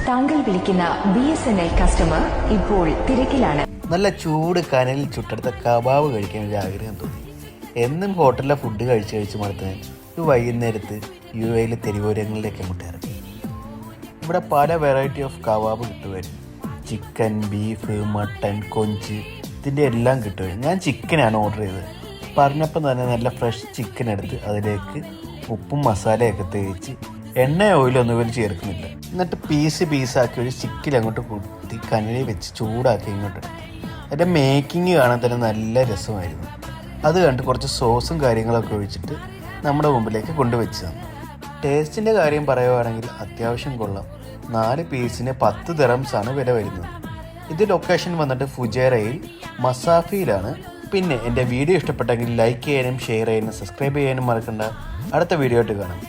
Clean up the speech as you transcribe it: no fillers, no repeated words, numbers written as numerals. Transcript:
താങ്കൾ വിളിക്കുന്ന BSNL customer ഇപ്പോൾ തിരക്കിലാണ്. നല്ല ചൂട് കനലിൽ ചുട്ടെടുത്ത കബാബ് കഴിക്കാൻ ഒരു ആഗ്രഹം തോന്നി. എന്നും ഹോട്ടലിലെ ഫുഡ് കഴിച്ച് മടുത്ത് ഒരു വൈകുന്നേരത്ത് UAE തെരുവോരങ്ങളിലേക്ക് അങ്ങോട്ട് ഇറങ്ങി. ഇവിടെ പല വെറൈറ്റി ഓഫ് കബാബ് കിട്ടുമായിരുന്നു. ചിക്കൻ, ബീഫ്, മട്ടൻ, കൊഞ്ച്, ഇതിൻ്റെ എല്ലാം കിട്ടുമായിരുന്നു. ഞാൻ ചിക്കനാണ് ഓർഡർ ചെയ്തത്. പറഞ്ഞപ്പം തന്നെ നല്ല ഫ്രഷ് ചിക്കൻ എടുത്ത് അതിലേക്ക് ഉപ്പും മസാലയൊക്കെ തേച്ച് എണ്ണ ഓയിലൊന്നും ഇവർ ചേർക്കുന്നില്ല. എന്നിട്ട് പീസാക്കി ഒരു ചിക്കൻ അങ്ങോട്ട് കുത്തി കനലിൽ വെച്ച് ചൂടാക്കി ഇങ്ങോട്ട് എടുത്തു. അതിൻ്റെ മേക്കിങ് കാണാൻ തന്നെ നല്ല രസമായിരുന്നു. അത് കണ്ട് കുറച്ച് സോസും കാര്യങ്ങളൊക്കെ ഒഴിച്ചിട്ട് നമ്മുടെ മുമ്പിലേക്ക് കൊണ്ടുവച്ച് തന്നു. ടേസ്റ്റിൻ്റെ കാര്യം പറയുകയാണെങ്കിൽ അത്യാവശ്യം കൊള്ളാം. 4 പീസിന് 10 ദിറംസാണ് വില വരുന്നത്. ഇത് ലൊക്കേഷൻ വന്നിട്ട് ഫുജൈറയിൽ മസാഫിയിലാണ്. പിന്നെ എൻ്റെ വീഡിയോ ഇഷ്ടപ്പെട്ടെങ്കിൽ ലൈക്ക് ചെയ്യാനും ഷെയർ ചെയ്യാനും സബ്സ്ക്രൈബ് ചെയ്യാനും മറക്കണ്ട. അടുത്ത വീഡിയോ ആയിട്ട് കാണാം.